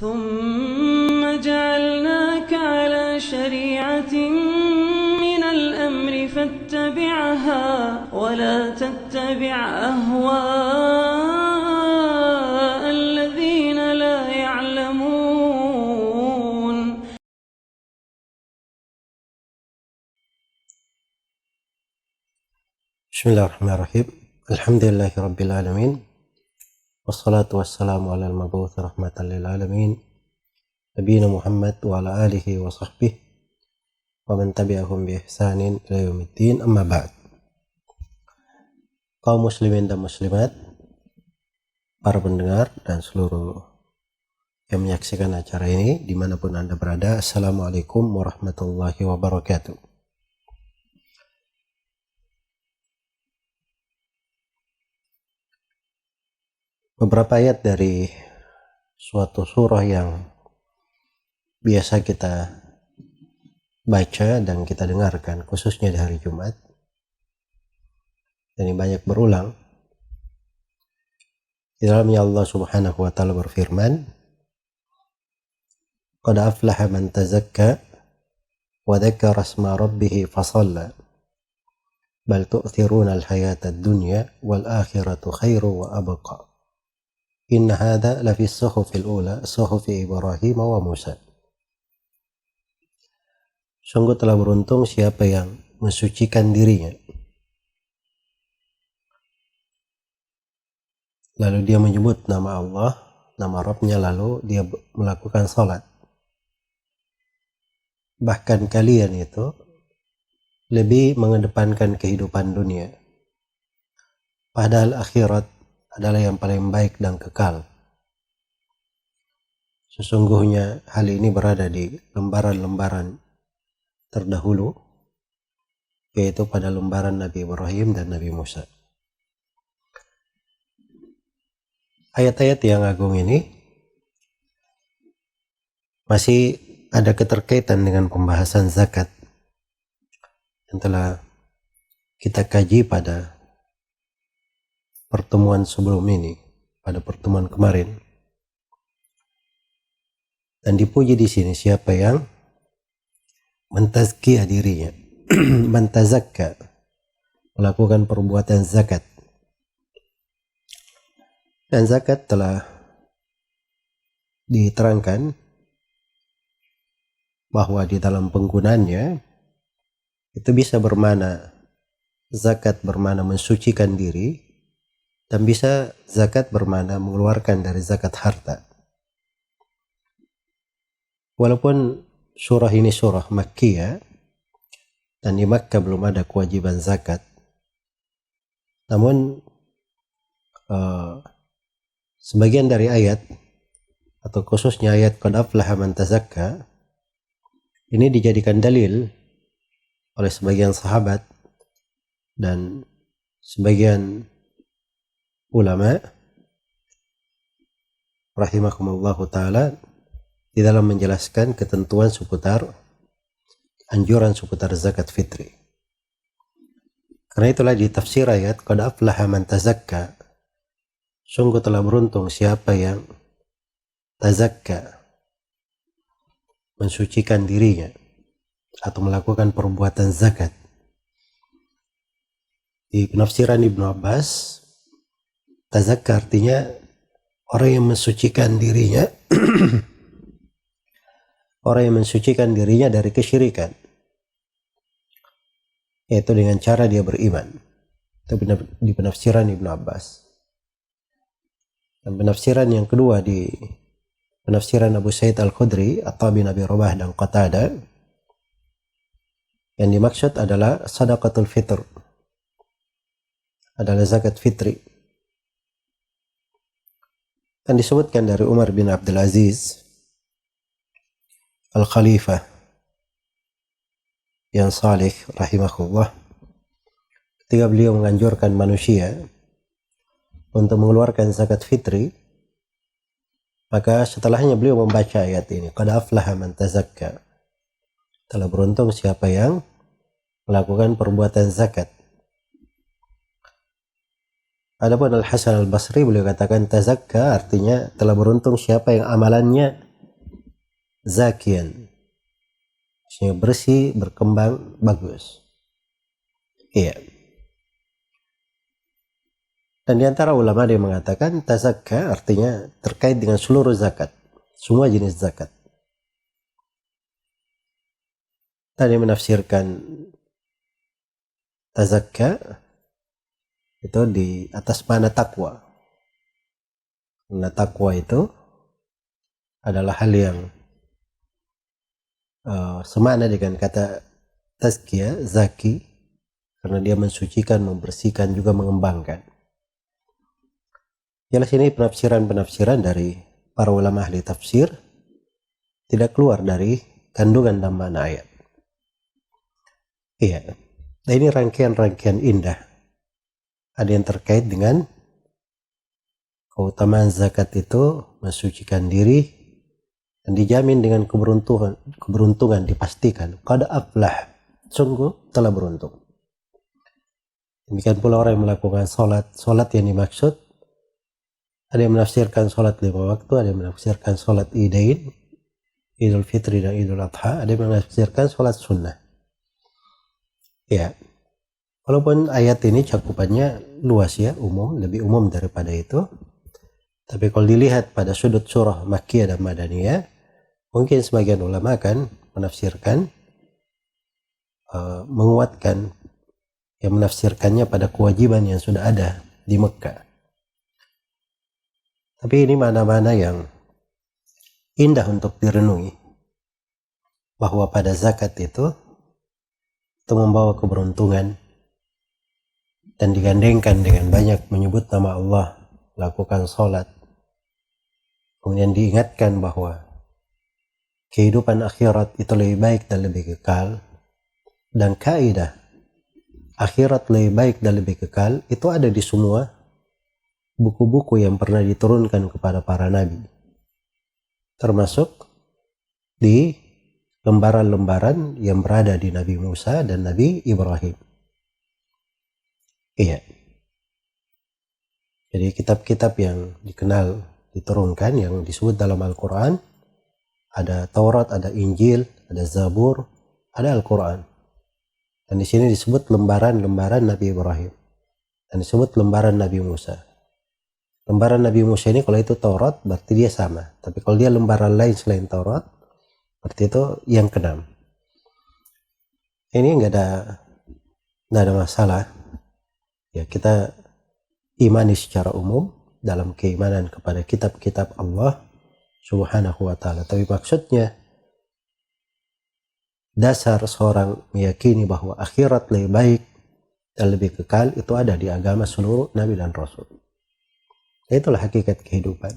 ثم جعلناك على شريعة من الأمر فاتبعها ولا تتبع أهواء الذين لا يعلمون. Bismillahirrahmanirrahim. Alhamdulillahirabbil alamin. Wassalatu wassalamu alal mab'uts rahmatan lil alamin. Nabiyina Muhammad wa ala alihi wa sahbihi wa man tabi'ahum bi ihsanin ila yaumiddin. Amma ba'd. Kaum muslimin dan muslimat, para pendengar dan seluruh yang menyaksikan acara ini dimanapun Anda berada, Assalamualaikum warahmatullahi wabarakatuh. Beberapa ayat dari suatu surah yang biasa kita baca dan kita dengarkan, khususnya di hari Jumat, dan ini banyak berulang. Di dalamnya Allah Subhanahu wa Ta'ala berfirman, "Qad aflaha man tazakka wa dzakara asma rabbih fasalla bal tu'thiruna al-hayata ad-dunya wal akhiratu khairu wa abqa. Inna hadha lafi as-suhufil ula, suhufi Ibrahim wa Musa." Sungguh telah beruntung siapa yang mensucikan dirinya, lalu dia menyebut nama Allah, nama Rabbnya, lalu dia melakukan salat. Bahkan kalian itu lebih mengedepankan kehidupan dunia, padahal akhirat adalah yang paling baik dan kekal. Sesungguhnya hal ini berada di lembaran-lembaran terdahulu, yaitu pada lembaran Nabi Ibrahim dan Nabi Musa. Ayat-ayat yang agung ini masih ada keterkaitan dengan pembahasan zakat yang telah kita kaji pada pertemuan sebelum ini, pada pertemuan kemarin. Dan dipuji di sini siapa yang mentazkiyah dirinya, mentazakka, melakukan perbuatan zakat. Dan zakat telah diterangkan bahwa di dalam penggunaannya itu bisa bermakna, zakat bermakna mensucikan diri, dan bisa zakat bermakna mengeluarkan dari zakat harta. Walaupun surah ini surah Makkiyah dan di Makkah belum ada kewajiban zakat, namun sebagian dari ayat, atau khususnya ayat Qad aflaha man tazakka, ini dijadikan dalil oleh sebagian sahabat dan sebagian ulama rahimakumullahu ta'ala di dalam menjelaskan ketentuan seputar anjuran seputar zakat fitri. Karena itulah di tafsir ayat Qad aflaha man tazakka, sungguh telah beruntung siapa yang tazakka, mensucikan dirinya atau melakukan perbuatan zakat. Di penafsiran Ibnu Abbas, tazakka artinya orang yang mensucikan dirinya orang yang mensucikan dirinya dari kesyirikan, yaitu dengan cara dia beriman. Itu di penafsiran Ibnu Abbas. Dan penafsiran yang kedua di penafsiran Abu Sa'id Al-Khudri, At-Tabi, Nabi Rabah dan Qatada, yang dimaksud adalah sadaqatul fitr, adalah zakat fitri. Dan disebutkan dari Umar bin Abdul Aziz Al-Khalifah yang salih rahimahullah, ketika beliau menganjurkan manusia untuk mengeluarkan zakat fitri, maka setelahnya beliau membaca ayat ini, Qad aflaha man tazakka, telah beruntung siapa yang melakukan perbuatan zakat. Adapun Al-Hasan Al-Basri beliau katakan tazakka artinya telah beruntung siapa yang amalannya zakian, maksudnya bersih, berkembang, bagus. Iya. Dan di antara ulama ada yang mengatakan tazakka artinya terkait dengan seluruh zakat, semua jenis zakat. Tadi menafsirkan tazakka itu di atas mana takwa. Karena takwa itu adalah hal yang semana dengan kata tazkiyah, zaki, karena dia mensucikan, membersihkan, juga mengembangkan. Jelas ini penafsiran-penafsiran dari para ulama ahli tafsir tidak keluar dari kandungan dan makna ayat. Iya, nah ini rangkaian-rangkaian indah. Ada yang terkait dengan keutamaan zakat itu mensucikan diri dan dijamin dengan keberuntungan dipastikan. Qad aflah, sungguh telah beruntung. Demikian pula orang yang melakukan solat yang dimaksud, ada yang menafsirkan solat 5 waktu, ada yang menafsirkan solat idain, Idul Fitri dan Idul Adha, ada yang menafsirkan solat sunnah. Ya, walaupun ayat ini cakupannya luas ya, lebih umum daripada itu. Tapi kalau dilihat pada sudut surah Makkiyah dan Madaniyah, mungkin sebagian ulama akan menafsirkan, menguatkan, yang menafsirkannya pada kewajiban yang sudah ada di Mekah. Tapi ini mana-mana yang indah untuk direnungi, bahwa pada zakat itu membawa keberuntungan dan digandengkan dengan banyak menyebut nama Allah, lakukan sholat. Kemudian diingatkan bahwa kehidupan akhirat itu lebih baik dan lebih kekal, dan kaidah akhirat lebih baik dan lebih kekal itu ada di semua buku-buku yang pernah diturunkan kepada para nabi, termasuk di lembaran-lembaran yang berada di Nabi Musa dan Nabi Ibrahim. Iya. Jadi kitab-kitab yang dikenal diturunkan yang disebut dalam Al-Quran, ada Taurat, ada Injil, ada Zabur, ada Al-Quran. Dan di sini disebut lembaran-lembaran Nabi Ibrahim dan disebut lembaran Nabi Musa. Lembaran Nabi Musa ini kalau itu Taurat berarti dia sama, tapi kalau dia lembaran lain selain Taurat berarti itu yang keenam. Ini nggak ada masalah ya, kita imani secara umum dalam keimanan kepada kitab-kitab Allah Subhanahu wa ta'ala. Tapi maksudnya dasar seorang meyakini bahwa akhirat lebih baik dan lebih kekal itu ada di agama seluruh Nabi dan Rasul. Itulah hakikat kehidupan.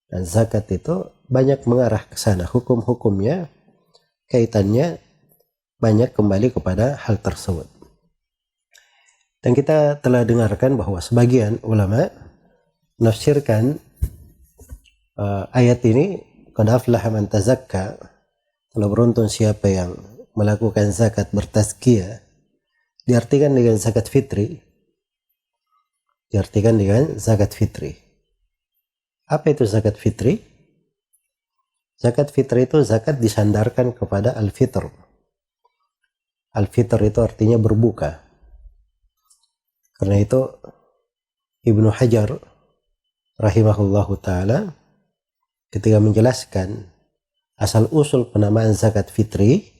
Dan zakat itu banyak mengarah ke sana. Hukum-hukumnya, kaitannya banyak kembali kepada hal tersebut. Dan kita telah dengarkan bahwa sebagian ulama menafsirkan ayat ini, qad aflaha man tazakka, telah beruntung siapa yang melakukan zakat bertazkiyah, diartikan dengan zakat fitri. Diartikan dengan zakat fitri. Apa itu zakat fitri? Zakat fitri itu zakat disandarkan kepada al-fitr. Al-fitr itu artinya berbuka. Karena itu Ibnu Hajar rahimahullahu ta'ala ketika menjelaskan asal-usul penamaan zakat fitri,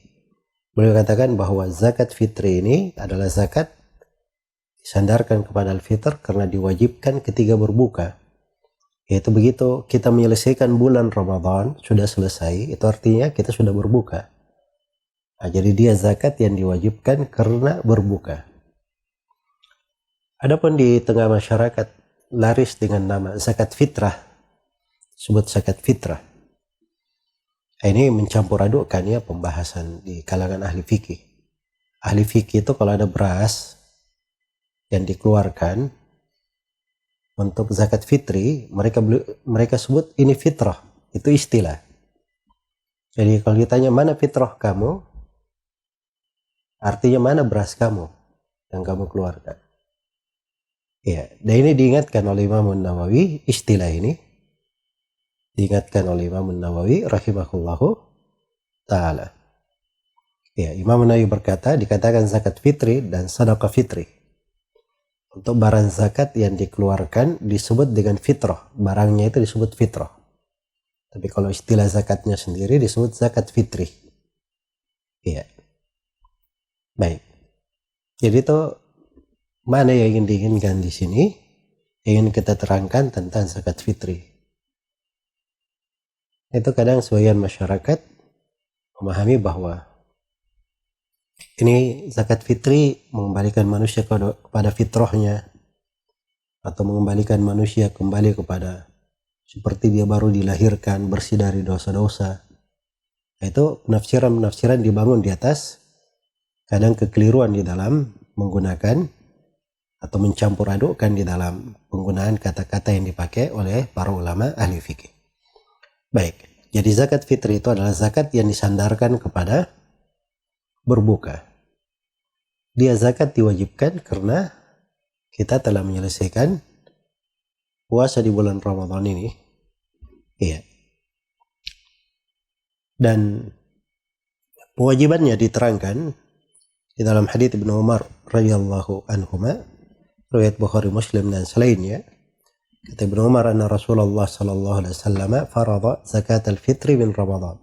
beliau katakan bahwa zakat fitri ini adalah zakat disandarkan kepada al-fitr karena diwajibkan ketika berbuka. Yaitu begitu kita menyelesaikan bulan Ramadan, sudah selesai, itu artinya kita sudah berbuka. Nah, jadi dia zakat yang diwajibkan karena berbuka. Adapun di tengah masyarakat laris dengan nama zakat fitrah, sebut zakat fitrah. Ini mencampur adukkan ya pembahasan di kalangan ahli fikih. Ahli fikih itu kalau ada beras yang dikeluarkan untuk zakat fitri, mereka sebut ini fitrah, itu istilah. Jadi kalau ditanya mana fitrah kamu, artinya mana beras kamu yang kamu keluarkan. Ya, dan ini diingatkan oleh Imam Nawawi, istilah ini diingatkan oleh Imam Nawawi rahimahullahu ta'ala. Ya, Imam Nawawi berkata, dikatakan zakat fitri dan sedekah fitri. Untuk barang zakat yang dikeluarkan disebut dengan fitrah. Barangnya itu disebut fitrah. Tapi kalau istilah zakatnya sendiri disebut zakat fitri. Iya. Baik. Jadi itu mana yang ingin diinginkan di sini? Ingin kita terangkan tentang zakat fitri. Itu kadang sebagian masyarakat memahami bahwa ini zakat fitri mengembalikan manusia kepada fitrahnya, atau mengembalikan manusia kembali kepada seperti dia baru dilahirkan, bersih dari dosa-dosa. Itu penafsiran dibangun di atas kadang kekeliruan di dalam menggunakan atau mencampur adukkan di dalam penggunaan kata-kata yang dipakai oleh para ulama ahli fikih. Baik, jadi zakat fitri itu adalah zakat yang disandarkan kepada berbuka. Dia zakat diwajibkan karena kita telah menyelesaikan puasa di bulan Ramadan ini. Iya. Dan kewajibannya diterangkan di dalam hadits Ibnu Umar radhiyallahu anhuma, riwayat Bukhari Muslim dan selainnya. Kata Ibnu Umar, anna Rasulullah sallallahu alaihi wasallam farada zakat al-fitri min Ramadan.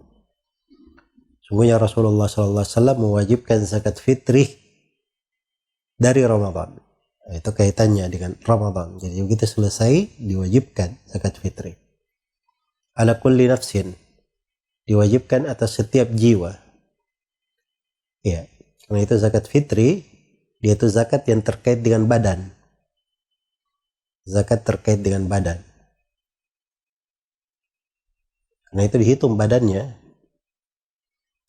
Sungguhnya Rasulullah sallallahu alaihi wasallam mewajibkan zakat fitri dari Ramadan. Itu kaitannya dengan Ramadan. Jadi begitu selesai diwajibkan zakat fitri. Ala kulli nafsin, diwajibkan atas setiap jiwa. Ya, karena itu zakat fitri, dia itu zakat yang terkait dengan badan. Zakat terkait dengan badan. Karena itu dihitung badannya.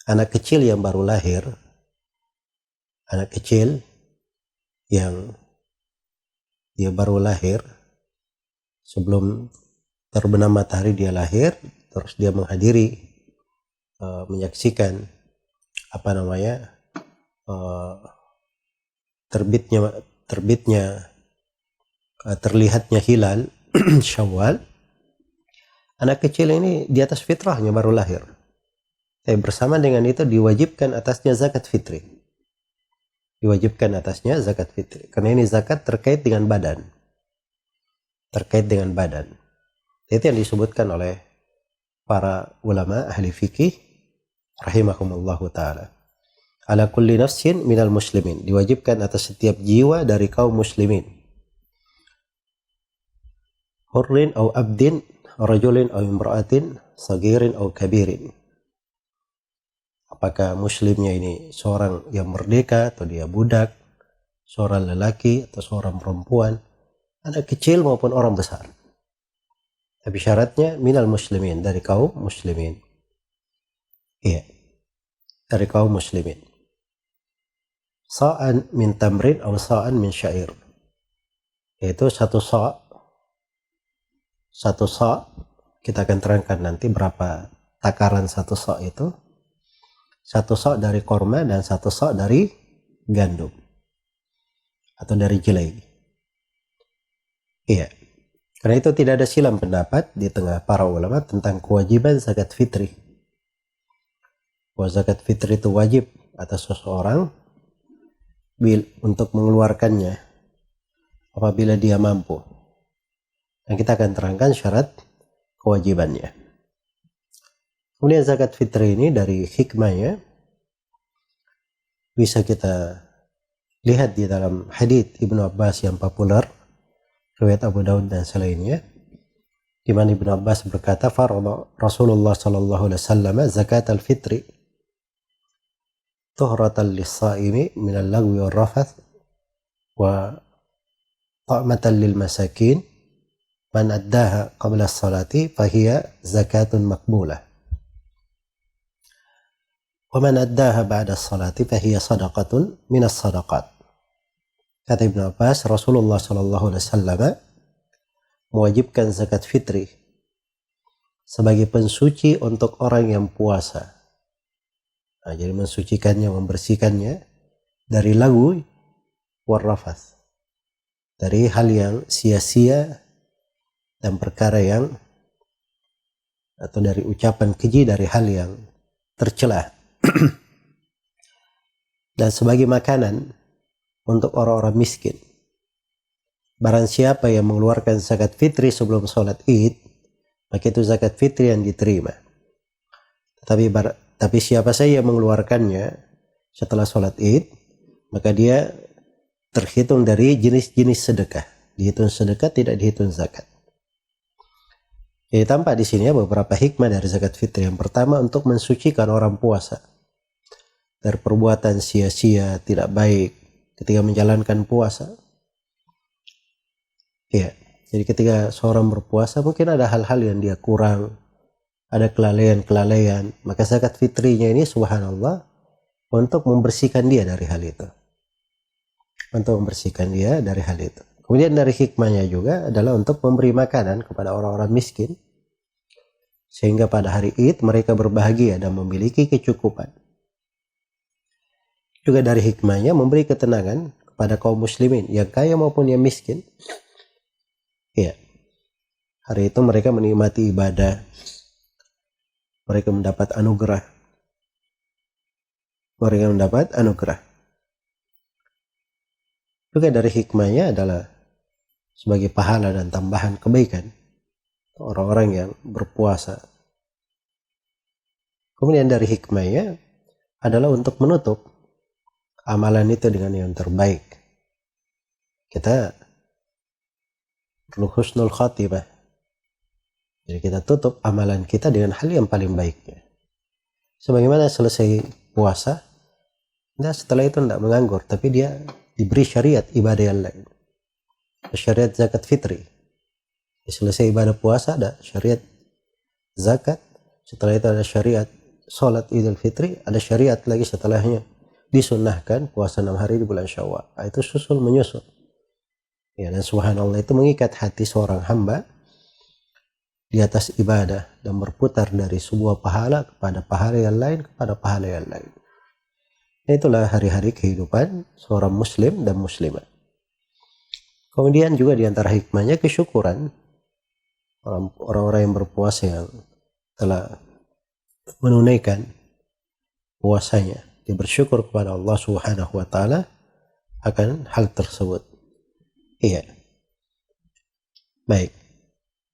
Anak kecil yang baru lahir, anak kecil yang dia baru lahir, sebelum terbenam matahari dia lahir, terus dia menghadiri, menyaksikan terlihatnya hilal Syawal. Anak kecil ini di atas fitrahnya baru lahir. Tapi bersama dengan itu diwajibkan atasnya zakat fitri. Diwajibkan atasnya zakat fitri. Karena ini zakat terkait dengan badan. Terkait dengan badan. Itu yang disebutkan oleh para ulama ahli fikih rahimahumullahu ta'ala. Ala kulli nafsin minal muslimin. Diwajibkan atas setiap jiwa dari kaum muslimin. Hurrin au abdin, rajulin au imra'atin, sagirin au kabirin. Apakah muslimnya ini seorang yang merdeka atau dia budak, seorang lelaki atau seorang perempuan, anak kecil maupun orang besar. Tapi syaratnya minal muslimin, dari kaum muslimin. Iya, dari kaum muslimin. Sa'an min tamrin atau sa'an min syair. Yaitu satu sa', kita akan terangkan nanti berapa takaran satu sa' itu. Satu sa' dari korma dan satu sa' dari gandum atau dari jelai. Iya. Karena itu tidak ada silam pendapat di tengah para ulama tentang kewajiban zakat fitri. Bahwa zakat fitri itu wajib atas seseorang untuk mengeluarkannya apabila dia mampu. Dan kita akan terangkan syarat kewajibannya. Kemudian zakat fitri ini dari hikmahnya bisa kita lihat di dalam hadits Ibnu Abbas yang populer, riwayat Abu Daud dan selainnya, di mana Ibnu Abbas berkata, farada Rasulullah sallallahu alaihi wasallam zakat al-fitri tuhratan lis-shaimi min al-lagwi wal-rafath wa ta'matan lil masakin man addaha qabla as-salati fahiya zakatun maqbulah. وَمَنْ أَدَّاهَا بَعْدَ الصَّلَاةِ فَهِيَ صَدَقَةٌ مِنَ الصَّدَقَاتِ. Kata Ibnu Abbas, Rasulullah SAW mewajibkan zakat fitri sebagai pensuci untuk orang yang puasa. Nah, jadi mensucikannya, membersihkannya dari lagu warrafath, dari hal yang sia-sia dan perkara yang atau dari ucapan keji dari hal yang tercela. Dan sebagai makanan untuk orang-orang miskin. Barang siapa yang mengeluarkan zakat fitri sebelum sholat id, maka itu zakat fitri yang diterima. Tapi siapa saja yang mengeluarkannya setelah sholat id, maka dia terhitung dari jenis-jenis sedekah. Dihitung sedekah, tidak dihitung zakat. Jadi tampak di sini beberapa hikmah dari zakat fitri. Yang pertama, untuk mensucikan orang puasa dari perbuatan sia-sia, tidak baik ketika menjalankan puasa. Ya, jadi ketika seorang berpuasa mungkin ada hal-hal yang dia kurang, ada kelalaian-kelalaian, maka zakat fitrinya ini subhanallah untuk membersihkan dia dari hal itu. Untuk membersihkan dia dari hal itu. Kemudian dari hikmahnya juga adalah untuk memberi makanan kepada orang-orang miskin, sehingga pada hari Id mereka berbahagia dan memiliki kecukupan. Juga dari hikmahnya memberi ketenangan kepada kaum muslimin yang kaya maupun yang miskin. Ya, hari itu mereka menikmati ibadah, mereka mendapat anugerah. Juga dari hikmahnya adalah sebagai pahala dan tambahan kebaikan orang-orang yang berpuasa. Kemudian dari hikmahnya adalah untuk menutup amalan itu dengan yang terbaik. Kita perlu husnul khatimah. Jadi kita tutup amalan kita dengan hal yang paling baiknya. Sebagaimana selesai puasa, nah setelah itu tidak menganggur, tapi dia diberi syariat ibadah yang lain. Syariat zakat fitri. Selesai ibadah puasa ada syariat zakat, setelah itu ada syariat sholat idul fitri, ada syariat lagi setelahnya. Disunnahkan puasa 6 hari di bulan Syawal. Itu susul menyusul. Ya, dan subhanallah itu mengikat hati seorang hamba di atas ibadah dan berputar dari sebuah pahala kepada pahala yang lain kepada pahala yang lain. Itulah hari-hari kehidupan seorang muslim dan muslimah. Kemudian juga di antara hikmahnya kesyukuran orang-orang yang berpuasa yang telah menunaikan puasanya. Dia bersyukur kepada Allah Subhanahu wa taala akan hal tersebut. Iya. Baik.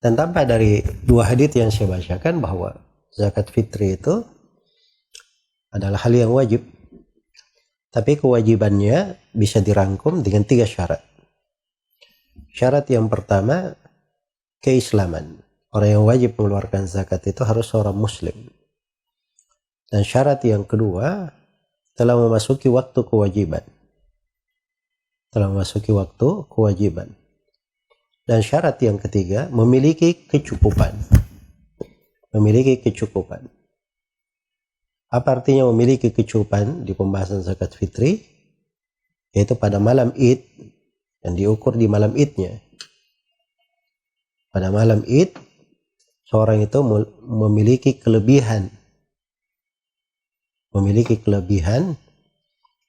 Dan tampak dari dua hadits yang saya bacakan bahwa zakat fitri itu adalah hal yang wajib. Tapi kewajibannya bisa dirangkum dengan 3 syarat. Syarat yang pertama, keislaman. Orang yang wajib mengeluarkan zakat itu harus seorang muslim. Dan syarat yang kedua, telah memasuki waktu kewajiban. Dan syarat yang ketiga, memiliki kecukupan. Apa artinya memiliki kecukupan di pembahasan zakat fitri? Yaitu pada malam Id, yang diukur di malam Idnya. Pada malam Id, seorang itu memiliki kelebihan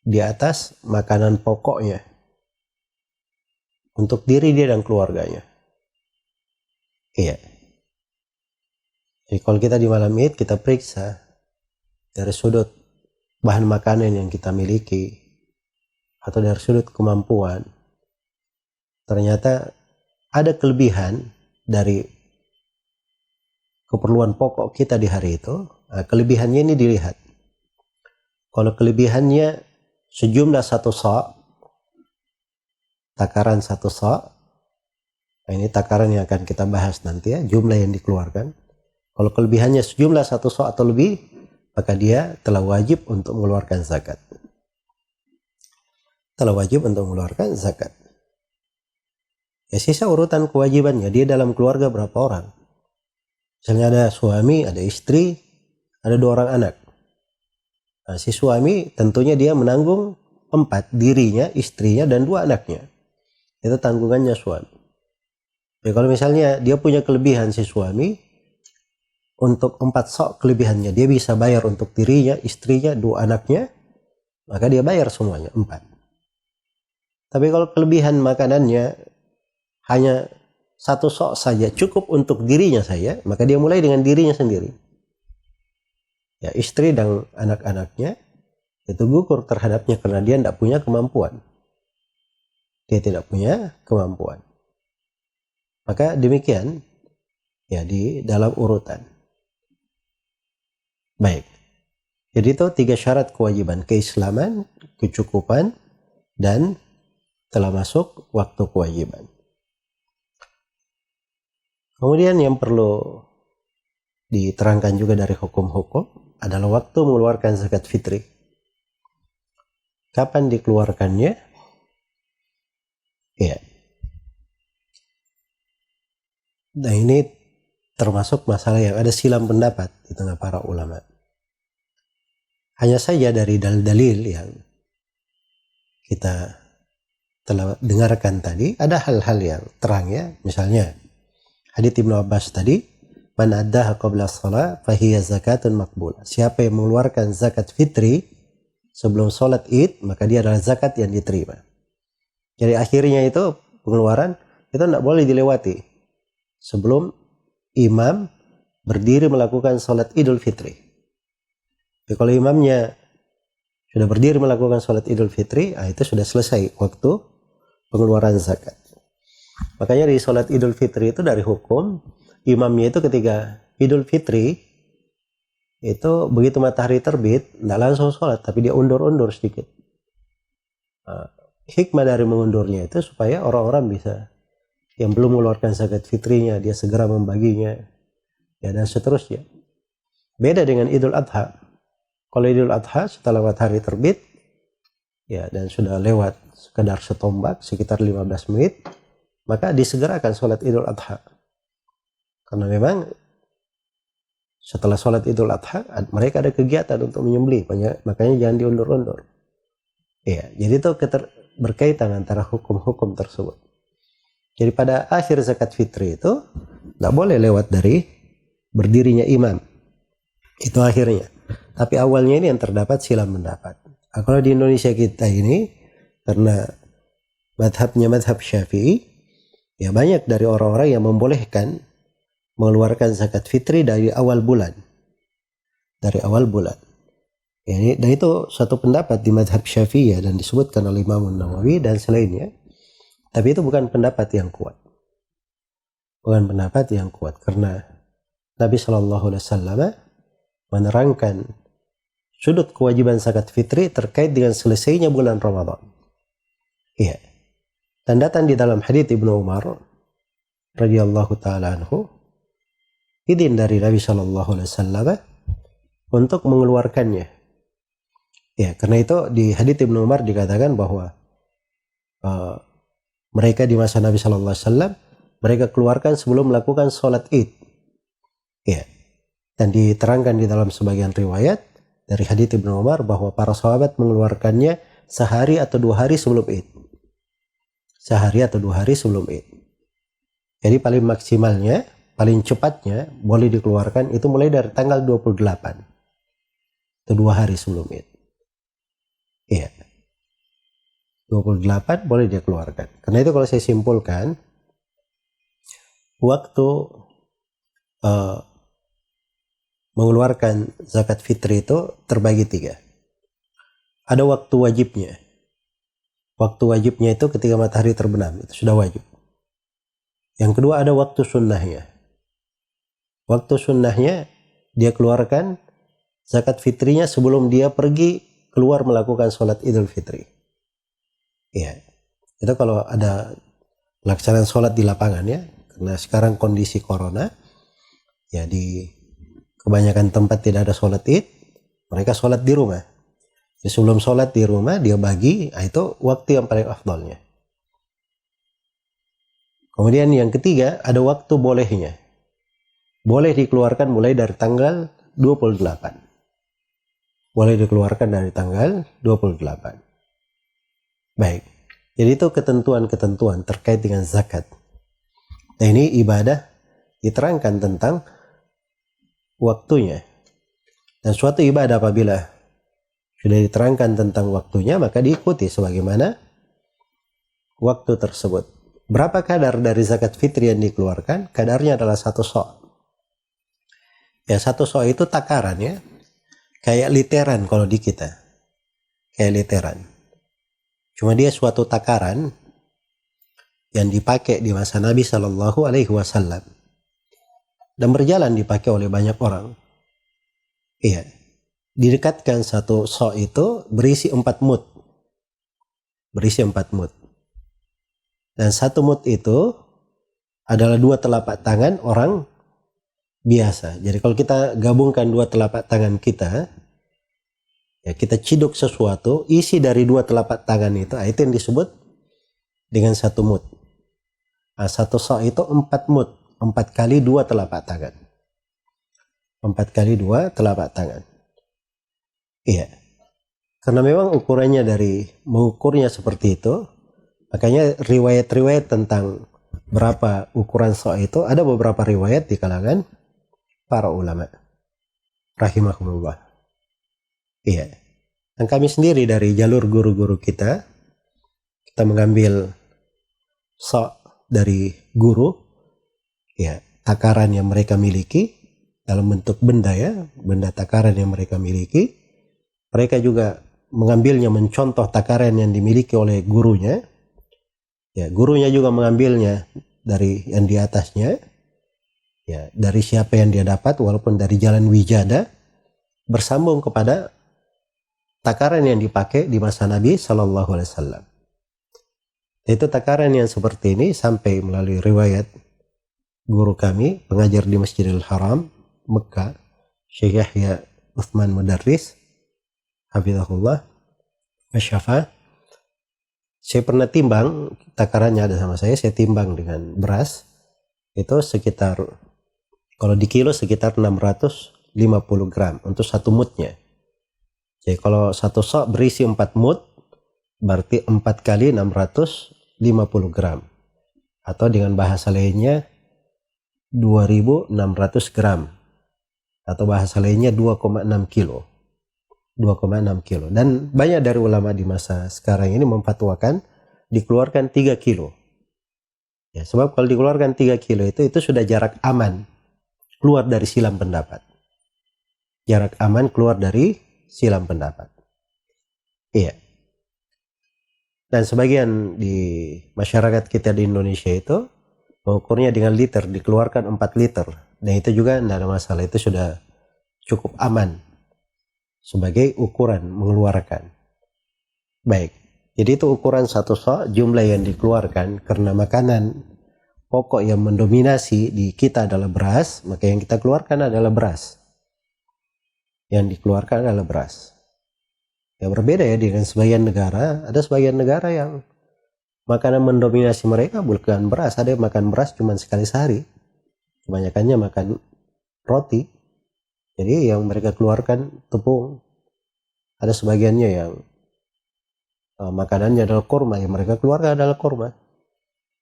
di atas makanan pokoknya untuk diri dia dan keluarganya. Iya. Jadi kalau kita di malam Id, kita periksa dari sudut bahan makanan yang kita miliki atau dari sudut kemampuan, ternyata ada kelebihan dari keperluan pokok kita di hari itu. Nah, kelebihannya ini dilihat. Kalau kelebihannya sejumlah 1 sa', takaran 1 sa', nah ini takaran yang akan kita bahas nanti ya, jumlah yang dikeluarkan. Kalau kelebihannya sejumlah 1 sa' atau lebih, maka dia telah wajib untuk mengeluarkan zakat. Ya, sisa urutan kewajibannya, dia dalam keluarga berapa orang. Misalnya ada suami, ada istri, ada 2 orang anak. Nah, si suami tentunya dia menanggung 4, dirinya, istrinya, dan 2 anaknya. Itu tanggungannya suami. Ya, kalau misalnya dia punya kelebihan si suami, untuk 4 sok kelebihannya, dia bisa bayar untuk dirinya, istrinya, 2 anaknya, maka dia bayar semuanya, 4. Tapi kalau kelebihan makanannya hanya satu sok saja cukup untuk dirinya saja, maka dia mulai dengan dirinya sendiri. Ya, istri dan anak-anaknya itu gugur terhadapnya karena dia tidak punya kemampuan. Dia tidak punya kemampuan. Maka demikian ya di dalam urutan. Baik. Jadi itu 3 syarat kewajiban: keislaman, kecukupan, dan telah masuk waktu kewajiban. Kemudian yang perlu diterangkan juga dari hukum-hukum adalah waktu mengeluarkan zakat fitri. Kapan dikeluarkannya? Ya. Nah, ini termasuk masalah yang ada silang pendapat di tengah para ulama. Hanya saja dari dalil-dalil yang kita telah dengarkan tadi, ada hal-hal yang terang ya. Misalnya hadits Ibnu Abbas tadi, man addaha qabla shalah fahiya zakatun maqbulah. Siapa yang mengeluarkan zakat fitri sebelum sholat Id, maka dia adalah zakat yang diterima. Jadi akhirnya itu pengeluaran itu tidak boleh dilewati sebelum imam berdiri melakukan sholat Idul Fitri. Jadi kalau imamnya sudah berdiri melakukan sholat Idul Fitri, itu sudah selesai waktu pengeluaran zakat. Makanya di sholat Idul Fitri itu dari hukum, imamnya itu ketika Idul Fitri, itu begitu matahari terbit, tidak langsung sholat, tapi dia undur-undur sedikit. Hikmah dari mengundurnya itu supaya orang-orang bisa, yang belum mengeluarkan zakat fitrinya, dia segera membaginya, ya, dan seterusnya. Beda dengan Idul Adha. Kalau Idul Adha setelah matahari terbit, ya, dan sudah lewat sekedar setombak, sekitar 15 menit, maka disegerakan sholat Idul Adha. Karena memang setelah sholat Idul Adha, mereka ada kegiatan untuk menyembelih, makanya jangan diundur-undur. Ya, jadi itu berkaitan antara hukum-hukum tersebut. Jadi pada akhir zakat fitri itu tidak boleh lewat dari berdirinya imam. Itu akhirnya. Tapi awalnya ini yang terdapat silang pendapat. Nah, kalau di Indonesia kita ini, karena madhabnya madhab Syafi'i, ya banyak dari orang-orang yang membolehkan mengeluarkan zakat fitri dari awal bulan. Dari awal bulan. Ya, dan itu satu pendapat di madhab Syafi'i, ya, dan disebutkan oleh Imam Nawawi dan selainnya. Tapi itu bukan pendapat yang kuat. Bukan pendapat yang kuat. Karena Nabi SAW menerangkan sudut kewajiban zakat fitri terkait dengan selesainya bulan Ramadan. Iya. Dan datang di dalam hadits Ibnu Umar radhiyallahu taala anhu, izin dari Nabi SAW untuk mengeluarkannya. Ya, karena itu di hadits Ibnu Umar dikatakan bahwa mereka di masa Nabi SAW mereka keluarkan sebelum melakukan sholat Id. Ya. Dan diterangkan di dalam sebagian riwayat dari hadits Ibnu Umar bahwa para sahabat mengeluarkannya sehari atau 2 hari sebelum Id. Sehari atau 2 hari sebelum Id. Jadi paling maksimalnya, paling cepatnya boleh dikeluarkan itu mulai dari tanggal 28. Itu 2 hari sebelum Id. Iya. 28 boleh dia keluarkan. Karena itu kalau saya simpulkan, waktu mengeluarkan zakat fitri itu terbagi 3. Ada waktu wajibnya. Waktu wajibnya itu ketika matahari terbenam, itu sudah wajib. Yang kedua ada waktu sunnahnya. Waktu sunnahnya dia keluarkan zakat fitrinya sebelum dia pergi keluar melakukan sholat Idul Fitri. Ya, itu kalau ada pelaksanaan sholat di lapangan ya, karena sekarang kondisi corona, ya di kebanyakan tempat tidak ada sholat Id, mereka sholat di rumah. Jadi sebelum sholat di rumah dia bagi, itu waktu yang paling afdalnya. Kemudian yang ketiga ada waktu bolehnya. Boleh dikeluarkan mulai dari tanggal 28. Boleh dikeluarkan dari tanggal 28. Baik. Jadi itu ketentuan-ketentuan terkait dengan zakat. Nah, ini ibadah diterangkan tentang waktunya. Dan suatu ibadah apabila sudah diterangkan tentang waktunya, maka diikuti sebagaimana waktu tersebut. Berapa kadar dari zakat fitri yang dikeluarkan? Kadarnya adalah 1 sok. Ya, 1 sok itu takaran ya. Kayak literan kalau di kita. Kayak literan. Cuma dia suatu takaran yang dipakai di masa Nabi Shallallahu Alaihi Wasallam dan berjalan dipakai oleh banyak orang. Iya, didekatkan 1 sok itu berisi 4 mud, berisi 4 mud, dan 1 mud itu adalah 2 telapak tangan orang biasa. Jadi kalau kita gabungkan 2 telapak tangan kita, ya kita ciduk sesuatu, isi dari 2 telapak tangan itu yang disebut dengan 1 mud. Nah, 1 sok itu 4 mud, 4 kali 2 telapak tangan. 4 kali 2 telapak tangan. Iya. Karena memang ukurannya mengukurnya seperti itu, makanya riwayat-riwayat tentang berapa ukuran sok itu, ada beberapa riwayat di kalangan para ulama. Rahimahumullah. Iya. Dan kami sendiri dari jalur guru-guru kita mengambil sok dari guru, ya, takaran yang mereka miliki dalam bentuk benda ya, benda takaran yang mereka miliki. Mereka juga mengambilnya, mencontoh takaran yang dimiliki oleh gurunya. Ya, gurunya juga mengambilnya dari yang di atasnya. Ya, dari siapa yang dia dapat, walaupun dari jalan wijada, bersambung kepada takaran yang dipakai di masa Nabi Shallallahu Alaihi Wasallam. Itu takaran yang seperti ini sampai melalui riwayat guru kami, pengajar di Masjidil Haram, Mekah, Syekh Yahya Uthman Mudarris, hafizahullah, wasyafa. Saya pernah timbang, takarannya ada sama saya timbang dengan beras, itu sekitar, kalau di kilo sekitar 650 gram untuk 1 mudnya. Jadi kalau 1 sok berisi 4 mud, berarti 4 kali 650 gram. Atau dengan bahasa lainnya 2600 gram. Atau bahasa lainnya 2,6 kilo. 2,6 kilo. Dan banyak dari ulama di masa sekarang ini memfatwakan dikeluarkan 3 kilo. Ya, sebab kalau dikeluarkan 3 kilo itu sudah jarak aman keluar dari silang pendapat. Jarak aman keluar dari silang pendapat. Iya. Dan sebagian di masyarakat kita di Indonesia itu mengukurnya dengan liter, dikeluarkan 4 liter. Dan itu juga tidak ada masalah, itu sudah cukup aman sebagai ukuran mengeluarkan. Baik, jadi itu ukuran 1 sok, jumlah yang dikeluarkan karena makanan pokok yang mendominasi di kita adalah beras, maka yang kita keluarkan adalah beras. Yang dikeluarkan adalah beras. Ya berbeda ya dengan sebagian negara. Ada sebagian negara yang makanan mendominasi mereka bukan beras. Ada yang makan beras cuma sekali sehari. Kebanyakannya makan roti. Jadi yang mereka keluarkan tepung. Ada sebagiannya yang makanannya adalah kurma. Yang mereka keluarkan adalah kurma.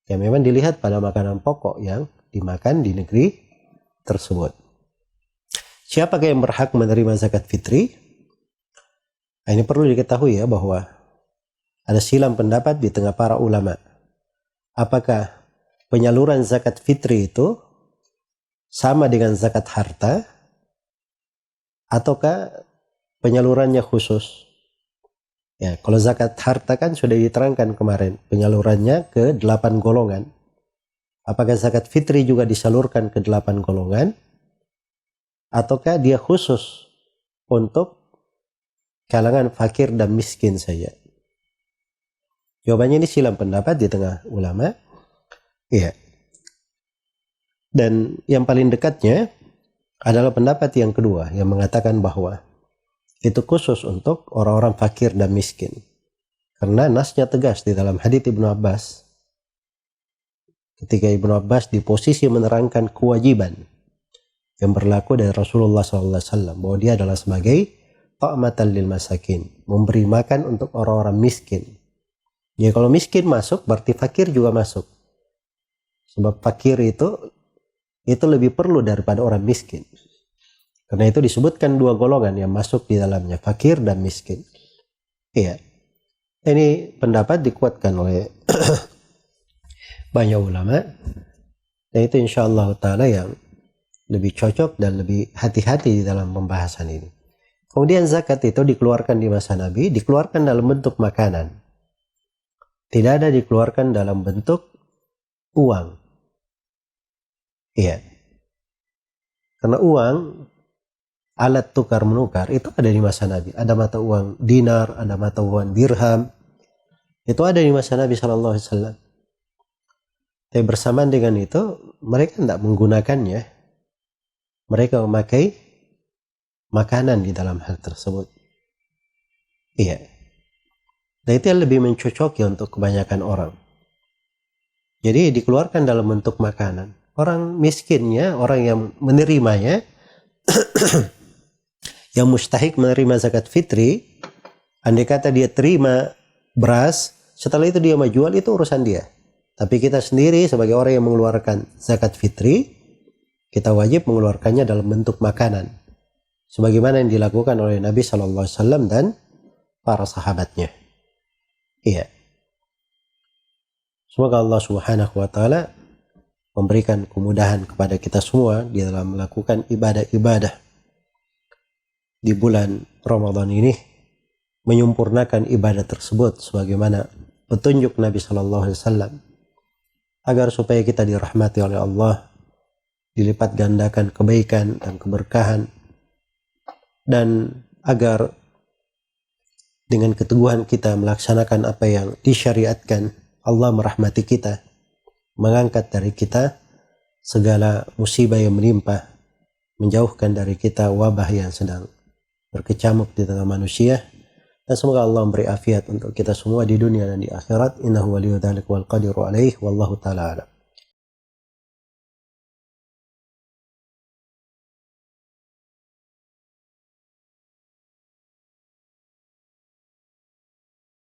Yang memang dilihat pada makanan pokok yang dimakan di negeri tersebut. Siapakah yang berhak menerima zakat fitri? Nah, ini perlu diketahui ya bahwa ada silang pendapat di tengah para ulama. Apakah penyaluran zakat fitri itu sama dengan zakat harta ataukah penyalurannya khusus? Ya, kalau zakat harta kan sudah diterangkan kemarin penyalurannya ke 8 golongan. Apakah zakat fitri juga disalurkan ke 8 golongan ataukah dia khusus untuk kalangan fakir dan miskin saja? Jawabannya ini silang pendapat di tengah ulama. Iya. Dan yang paling dekatnya adalah pendapat yang kedua yang mengatakan bahwa itu khusus untuk orang-orang fakir dan miskin. Karena nasnya tegas di dalam hadits Ibnu Abbas. Ketika Ibnu Abbas di posisi menerangkan kewajiban yang berlaku dari Rasulullah SAW bahwa dia adalah sebagai ta'matan lil masakin, memberi makan untuk orang-orang miskin. Ya kalau miskin masuk berarti fakir juga masuk. Sebab fakir itu lebih perlu daripada orang miskin. Karena itu disebutkan 2 golongan yang masuk di dalamnya, fakir dan miskin. Iya. Ini pendapat dikuatkan oleh banyak ulama, dan itu insyaallah ta'ala yang lebih cocok dan lebih hati-hati di dalam pembahasan ini. Kemudian zakat itu dikeluarkan di masa Nabi, dikeluarkan dalam bentuk makanan. Tidak ada dikeluarkan dalam bentuk uang. Iya. Karena uang, alat tukar menukar, itu ada di masa Nabi. Ada mata uang dinar, ada mata uang dirham. Itu ada di masa Nabi SAW. Tapi bersamaan dengan itu, mereka tidak menggunakannya. Mereka memakai makanan di dalam hal tersebut. Iya. Dan itu yang lebih mencocoki untuk kebanyakan orang. Jadi dikeluarkan dalam bentuk makanan. Orang miskinnya, orang yang menerimanya, yang mustahik menerima zakat fitri, andai kata dia terima beras, setelah itu dia mau jual, itu urusan dia. Tapi kita sendiri sebagai orang yang mengeluarkan zakat fitri, kita wajib mengeluarkannya dalam bentuk makanan. Sebagaimana yang dilakukan oleh Nabi SAW dan para sahabatnya. Iya. Semoga Allah Subhanahu wa Ta'ala memberikan kemudahan kepada kita semua di dalam melakukan ibadah-ibadah di bulan Ramadan ini, menyempurnakan ibadah tersebut sebagaimana petunjuk Nabi SAW, agar supaya kita dirahmati oleh Allah, dilipat gandakan kebaikan dan keberkahan, dan agar dengan keteguhan kita melaksanakan apa yang disyariatkan, Allah merahmati kita, mengangkat dari kita segala musibah yang menimpa, menjauhkan dari kita wabah yang sedang berkecamuk di tengah manusia. Dan semoga Allah memberi afiat untuk kita semua di dunia dan di akhirat. Innahu waliyyu dzalika wal qadiru alaihi wallahu ta'ala a'lam.